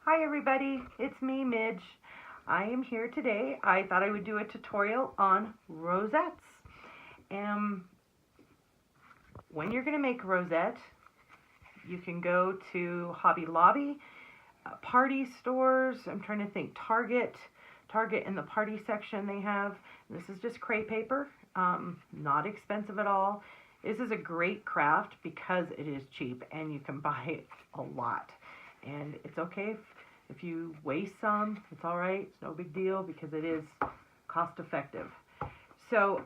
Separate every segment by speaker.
Speaker 1: Hi everybody, it's me, Midge. I am here today. I thought I would do a tutorial on rosettes. When you're going to make a rosette, you can go to Hobby Lobby, party stores. I'm trying to think, Target in the party section they have. This is just crepe paper, not expensive at all. This is a great craft because it is cheap and you can buy it a lot. And it's okay if you waste some, it's all right. It's no big deal because it is cost effective. So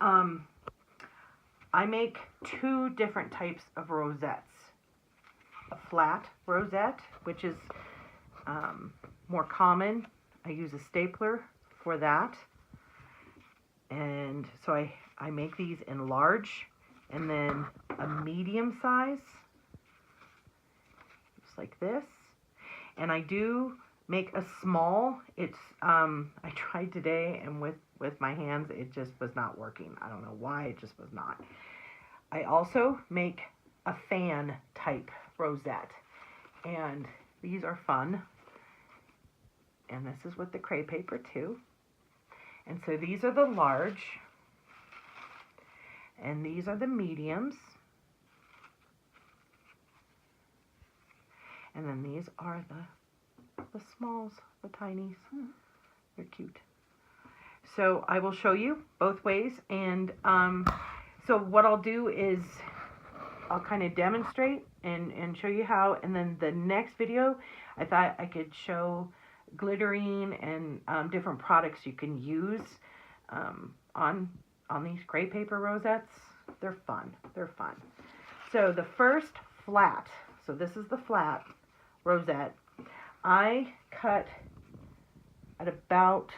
Speaker 1: I make two different types of rosettes. A flat rosette, which is more common. I use a stapler for that. And so I make these in large and then a medium size, just like this. And I do make a small. It's I tried today, and with my hands it just was not working. I don't know why, it just was not. I also make a fan type rosette, and these are fun. And this is with the crepe paper too. And so these are the large, and these are the mediums, and then these are the smalls, the tinies. They're cute. So I will show you both ways, and so what I'll do is I'll kind of demonstrate and show you how, and then the next video I thought I could show glittering and different products you can use on these crepe paper rosettes. They're fun. They're fun. So the first flat, so this is the flat rosette. I cut at about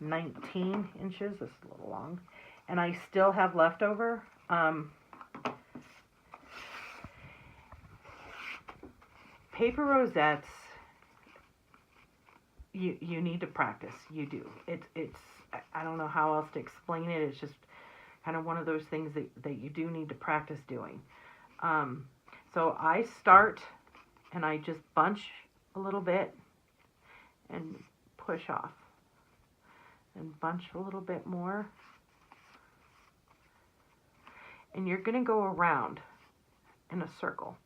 Speaker 1: 19 inches. This is a little long. And I still have leftover. Paper rosettes, you need to practice. You do. It's I don't know how else to explain it. It's just kind of one of those things that you do need to practice doing. So I start and I just bunch a little bit and push off. And bunch a little bit more. And you're going to go around in a circle.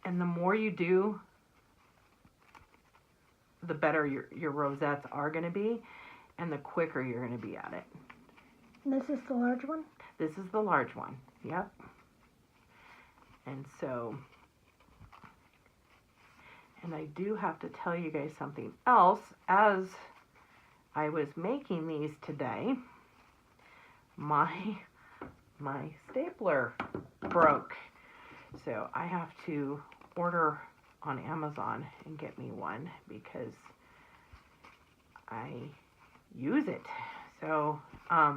Speaker 1: And the more you do, the better your rosettes are going to be, and the quicker you're going to be at it.
Speaker 2: This is the large one?
Speaker 1: This is the large one, yep. And so, and I do have to tell you guys something else. As I was making these today, my stapler broke. So I have to order on Amazon and get me one because I use it. So I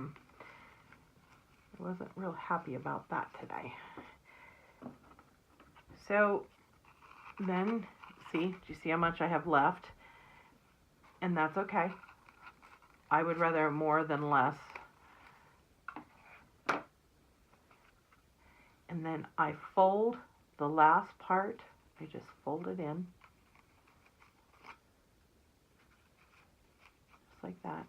Speaker 1: wasn't real happy about that today. So then, see, do you see how much I have left? And that's okay. I would rather more than less. And then I fold the last part. I just fold it in. Just like that.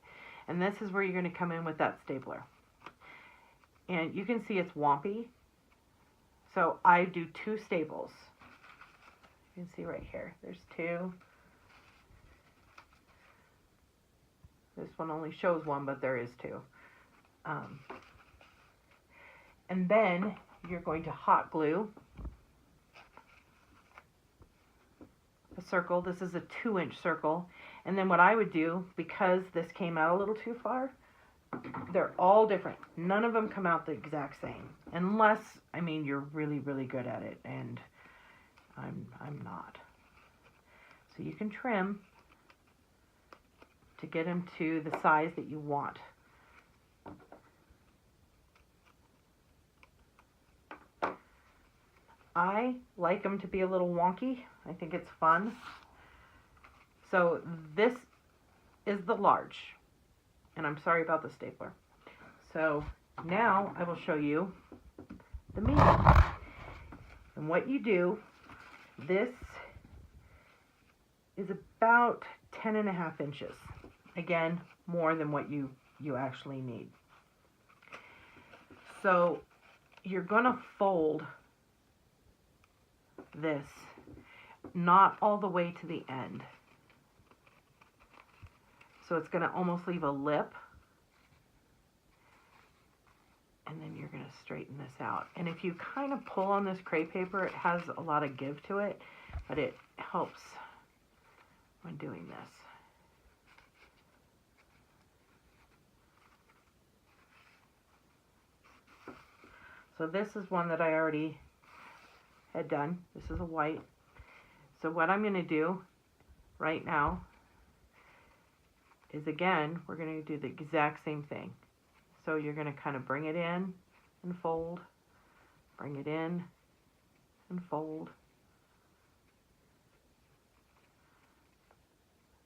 Speaker 1: And this is where you're going to come in with that stapler. And you can see it's wompy. So I do two staples. You can see right here. There's two. This one only shows one, but there is two. And then you're going to hot glue a circle. This is a 2-inch circle. And then what I would do, because this came out a little too far, they're all different. None of them come out the exact same. Unless, I mean, you're really, really good at it. And I'm not. So you can trim to get them to the size that you want. I like them to be a little wonky. I think it's fun. So this is the large. And I'm sorry about the stapler. So now I will show you the medium. what you do, this is about 10.5 inches. Again, more than what you actually need. So you're going to fold this not all the way to the end. So it's going to almost leave a lip. And then you're going to straighten this out. And if you kind of pull on this crepe paper, it has a lot of give to it, but it helps when doing this. So this is one that I already had done. This is a white. So what I'm going to do right now is, again, we're going to do the exact same thing. So you're going to kind of bring it in and fold, bring it in and fold,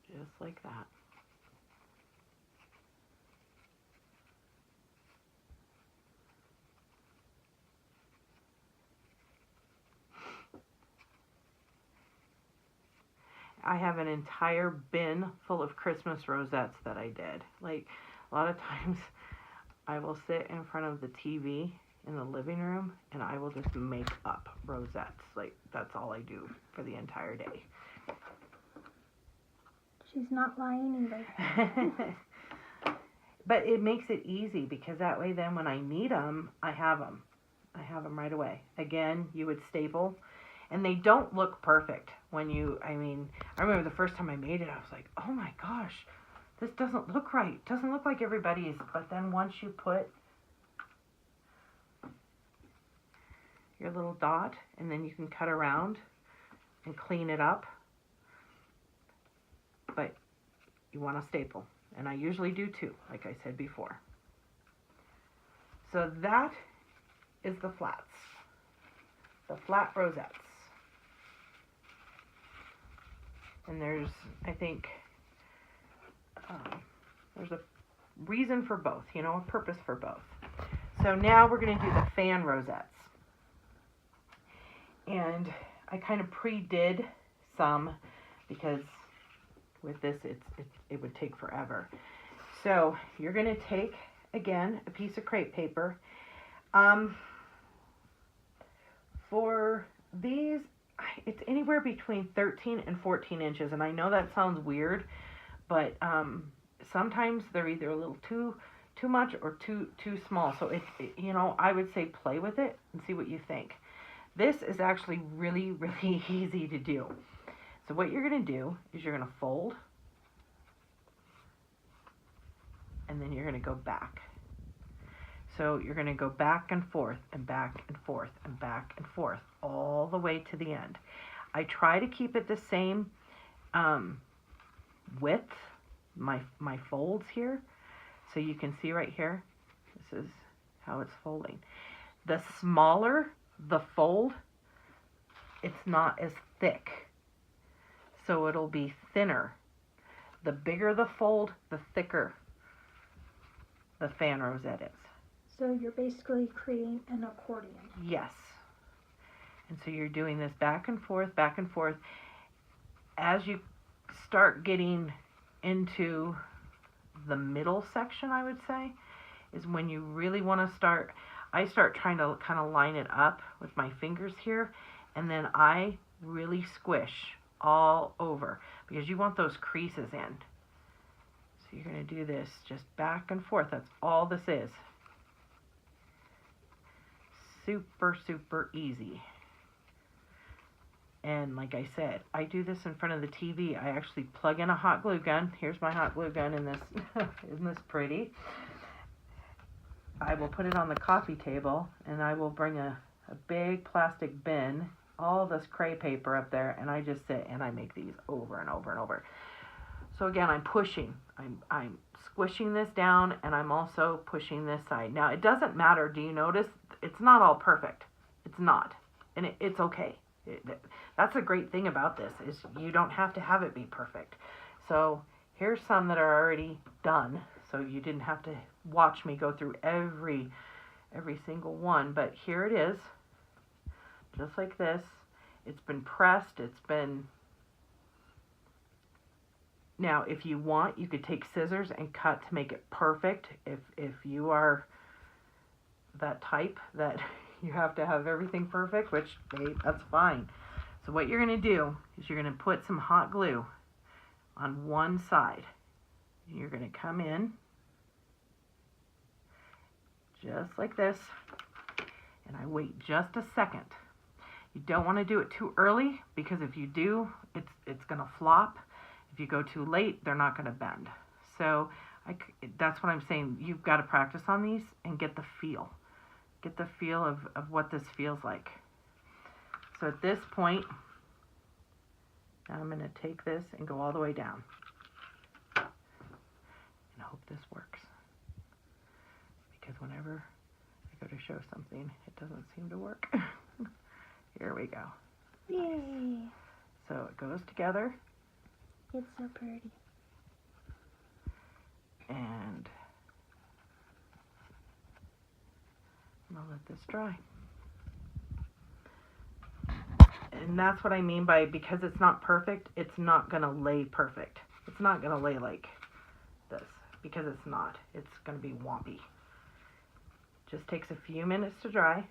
Speaker 1: just like that. I have an entire bin full of Christmas rosettes that I did. Like, a lot of times I will sit in front of the TV in the living room and I will just make up rosettes. Like, that's all I do for the entire day.
Speaker 2: She's not lying either.
Speaker 1: But it makes it easy because that way then when I need them, I have them. I have them right away. Again, you would staple. And they don't look perfect when you, I remember the first time I made it, I was like, oh my gosh, this doesn't look right. It doesn't look like everybody's. But then once you put your little dot, and then you can cut around and clean it up. But you want to staple. And I usually do too, like I said before. So that is the flats. The flat rosettes. And there's, I think, there's a reason for both, a purpose for both. So now we're going to do the fan rosettes. And I kind of pre-did some because with this it would take forever. So you're going to take, again, a piece of crepe paper. For these, it's anywhere between 13 and 14 inches. And I know that sounds weird, but sometimes they're either a little too much or too small. So I would say play with it and see what you think. This is actually really, really easy to do. So what you're going to do is you're going to fold, and then you're going to go back. So you're going to go back and forth and back and forth and back and forth all the way to the end. I try to keep it the same width, my folds here. So you can see right here, this is how it's folding. The smaller the fold, it's not as thick. So it'll be thinner. The bigger the fold, the thicker the fan rosette is.
Speaker 2: So you're basically creating an accordion.
Speaker 1: Yes. And so you're doing this back and forth, back and forth. As you start getting into the middle section, I would say, is when you really want to start. I start trying to kind of line it up with my fingers here, and then I really squish all over because you want those creases in. So you're going to do this just back and forth. That's all this is. Super, super easy. And like I said, I do this in front of the TV. I actually plug in a hot glue gun. Here's my hot glue gun in this. Isn't this pretty? I will put it on the coffee table, and I will bring a big plastic bin, all this crepe paper up there, and I just sit and I make these over and over and over. So again, I'm pushing. I'm squishing this down, and I'm also pushing this side. Now, it doesn't matter. Do you notice? It's not all perfect. It's not. And it's okay. That's a great thing about this, is you don't have to have it be perfect. So here's some that are already done. So you didn't have to watch me go through every single one. But here it is. just like this. It's been pressed, it's been... Now, if you want, you could take scissors and cut to make it perfect. If you are that type that you have to have everything perfect, which, hey, that's fine. So what you're going to do is you're going to put some hot glue on one side. You're going to come in just like this, and I wait just a second. You don't want to do it too early, because if you do, it's going to flop. If you go too late, they're not going to bend. So that's what I'm saying. You've got to practice on these and get the feel. Get the feel of what this feels like. So at this point, I'm going to take this and go all the way down. And I hope this works. Because whenever I go to show something, it doesn't seem to work. Here we go.
Speaker 2: Yay!
Speaker 1: So it goes together.
Speaker 2: It's so pretty.
Speaker 1: And I'll let this dry. And that's what I mean by, because it's not perfect, it's not going to lay perfect. It's not going to lay like this, because it's not. It's going to be wompy. Just takes a few minutes to dry.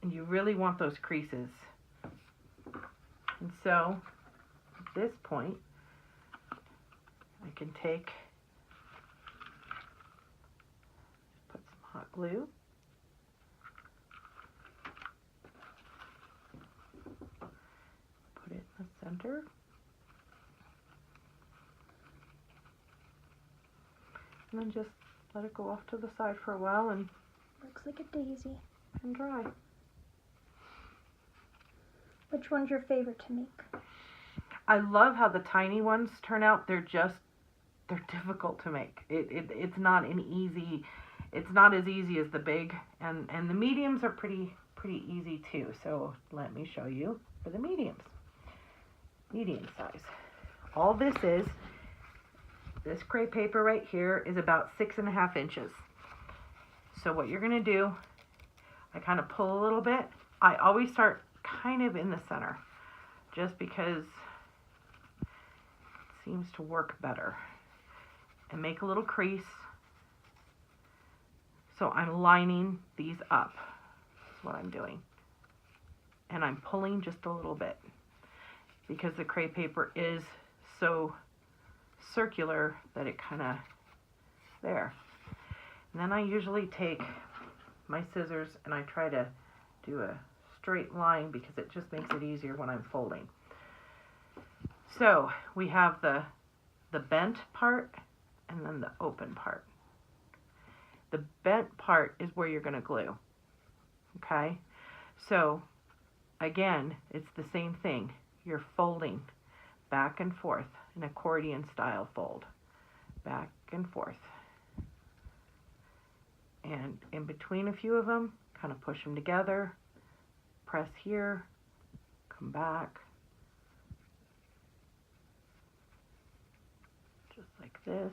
Speaker 1: And you really want those creases. And so, at this point, I can put some hot glue. Put it in the center. And then just let it go off to the side for a while and
Speaker 2: Looks like a daisy.
Speaker 1: dry.
Speaker 2: Which one's your favorite to make?
Speaker 1: I love how the tiny ones turn out. They're difficult to make. It's not as easy as the big, and the mediums are pretty easy too. So let me show you for the medium size. All this crepe paper right here is about 6.5 inches. So what you're gonna do, I kind of pull a little bit. I always start kind of in the center, just because it seems to work better. And make a little crease. So I'm lining these up. That's what I'm doing. And I'm pulling just a little bit, because the crepe paper is so circular that it kind of there. And then I usually take my scissors and I try to do a straight line, because it just makes it easier when I'm folding. So we have the bent part and then the open part. The bent part is where you're going to glue. Okay? So again, it's the same thing. You're folding back and forth, an accordion style fold. Back and forth. And in between a few of them, kind of push them together. Press here, come back, just like this.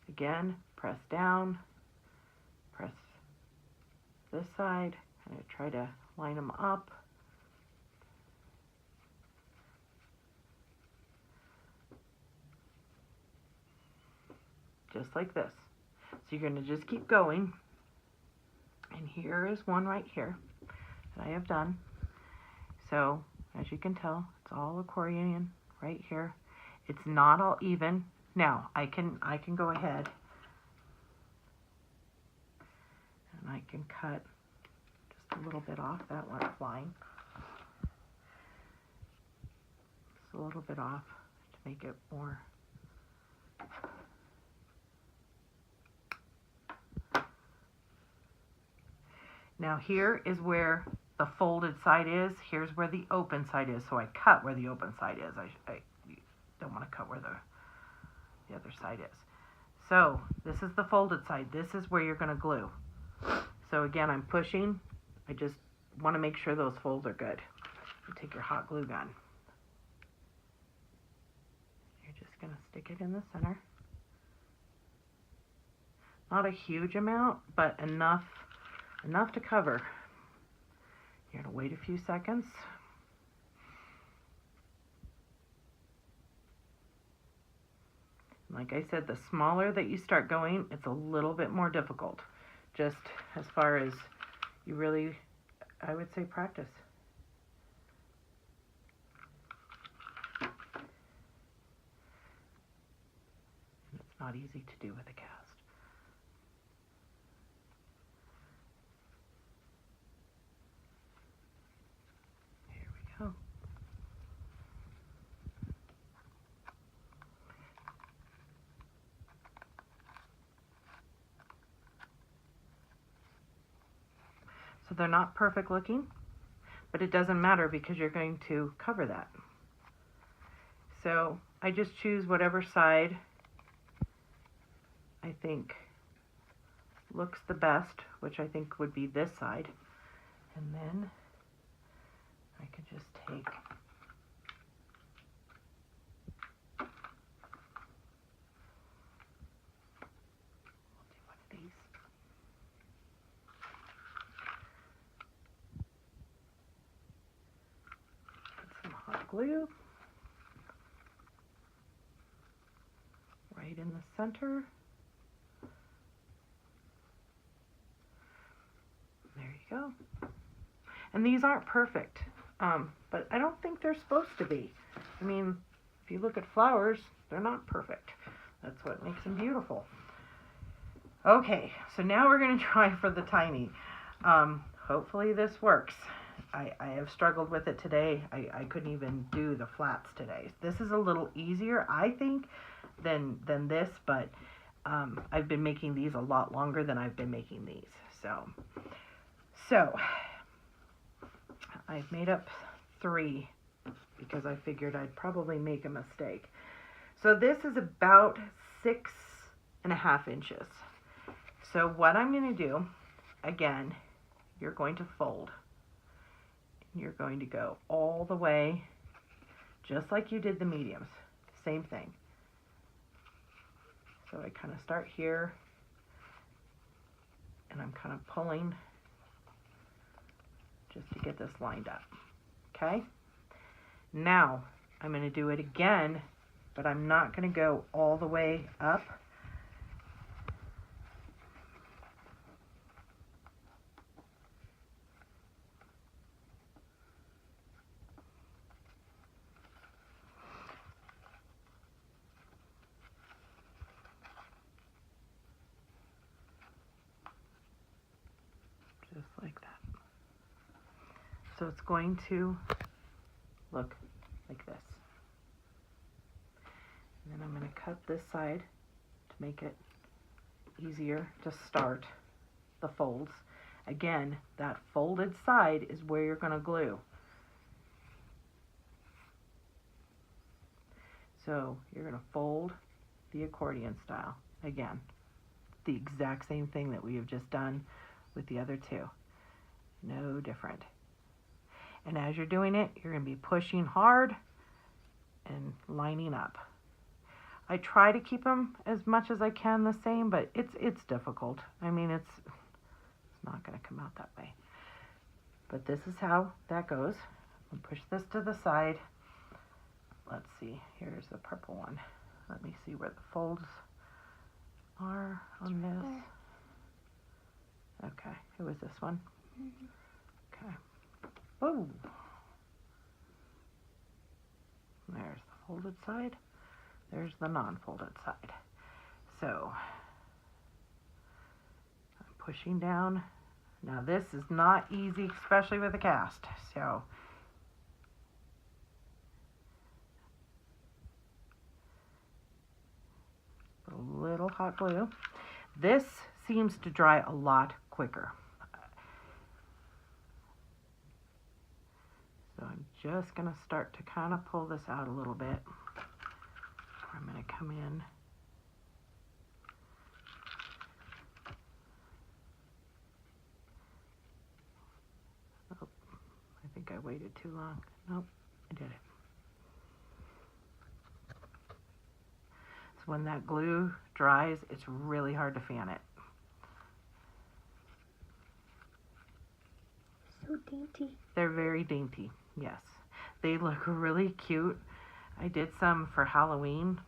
Speaker 1: Again, press down, press this side, and I try to line them up. Just like this. So you're going to just keep going. And here is one right here that I have done. So as you can tell, it's all accordion right here. It's not all even. Now I can go ahead and I can cut just a little bit off. That went flying. Just a little bit off to make it more. Now here is where the folded side is. Here's where the open side is. So I cut where the open side is. I don't want to cut where the other side is. So this is the folded side. This is where you're going to glue. So again, I'm pushing. I just want to make sure those folds are good. You take your hot glue gun. You're just going to stick it in the center. Not a huge amount, but enough to cover. You're gonna wait a few seconds. Like I said, the smaller that you start going, it's a little bit more difficult. Just as far as you really, I would say, practice. And it's not easy to do with a cast. Here we go. So they're not perfect looking, but it doesn't matter because you're going to cover that. So I just choose whatever side I think looks the best, which I think would be this side. And then I could just take glue right in the center. There you go. And these aren't perfect, but I don't think they're supposed to be. I mean, if you look at flowers, they're not perfect. That's what makes them beautiful. Okay, so now we're going to try for the tiny. Hopefully this works. I have struggled with it today. I couldn't even do the flats today. This is a little easier, I think, than this, but I've been making these a lot longer than I've been making these. So I've made up 3 because I figured I'd probably make a mistake. So this is about 6.5 inches. So what I'm going to do, again, you're going to fold. You're going to go all the way, just like you did the mediums. Same thing. So I kind of start here, and I'm kind of pulling just to get this lined up. Okay? Now, I'm going to do it again, but I'm not going to go all the way up. Just like that. So it's going to look like this. And then I'm going to cut this side to make it easier to start the folds. Again, that folded side is where you're going to glue. So you're going to fold the accordion style. Again, the exact same thing that we have just done with the other 2. No different. And as you're doing it, you're going to be pushing hard and lining up. I try to keep them as much as I can the same, but it's difficult. I mean, it's not going to come out that way. But this is how that goes. I'll push this to the side. Let's see. Here's the purple one. Let me see where the folds are on this. Okay, who is this one? Okay. Oh! There's the folded side. There's the non-folded side. So, I'm pushing down. Now this is not easy, especially with a cast. So, a little hot glue. This seems to dry a lot quicker. So I'm just going to start to kind of pull this out a little bit. I'm going to come in. Oh, I think I waited too long. Nope, I did it. So when that glue dries, it's really hard to fan it.
Speaker 2: so dainty.
Speaker 1: They're very dainty, yes. They look really cute. I did some for Halloween.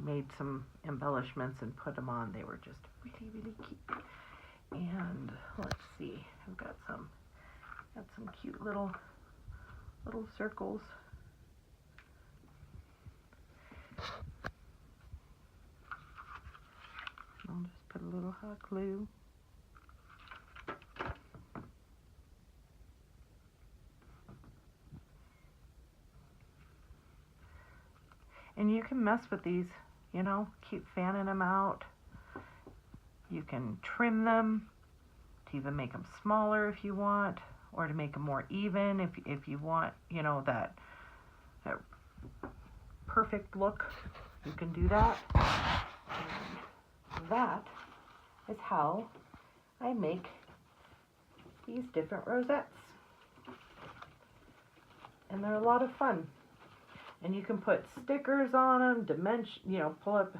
Speaker 1: Made some embellishments and put them on. They were just really, really cute. And let's see, I've got some cute little circles. I'll just put a little hot glue. And you can mess with these, you know, keep fanning them out. You can trim them to even make them smaller if you want, or to make them more even if you want, you know, that perfect look. You can do that. And that is how I make these different rosettes. And they're a lot of fun. And you can put stickers on them, you know, put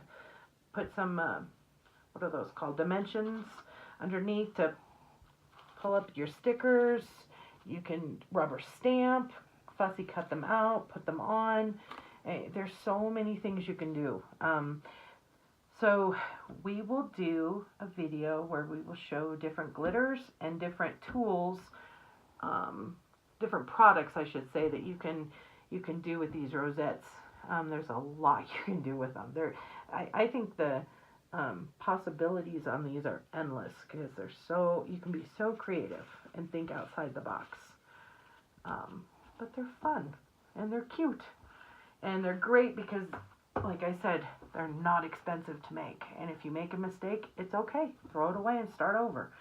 Speaker 1: some, what are those called? Dimensions underneath to pull up your stickers. You can rubber stamp, fussy cut them out, put them on. There's so many things you can do. So we will do a video where we will show different glitters and different tools, different products, I should say, that you can do with these rosettes. There's a lot you can do with them. I think the possibilities on these are endless because you can be so creative and think outside the box. But they're fun and they're cute and they're great because, like I said, they're not expensive to make. And if you make a mistake, it's okay. Throw it away and start over.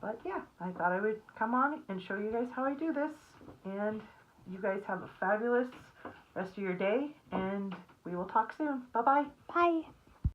Speaker 1: But yeah, I thought I would come on and show you guys how I do this. And you guys have a fabulous rest of your day, and we will talk soon. Bye-bye.
Speaker 2: Bye.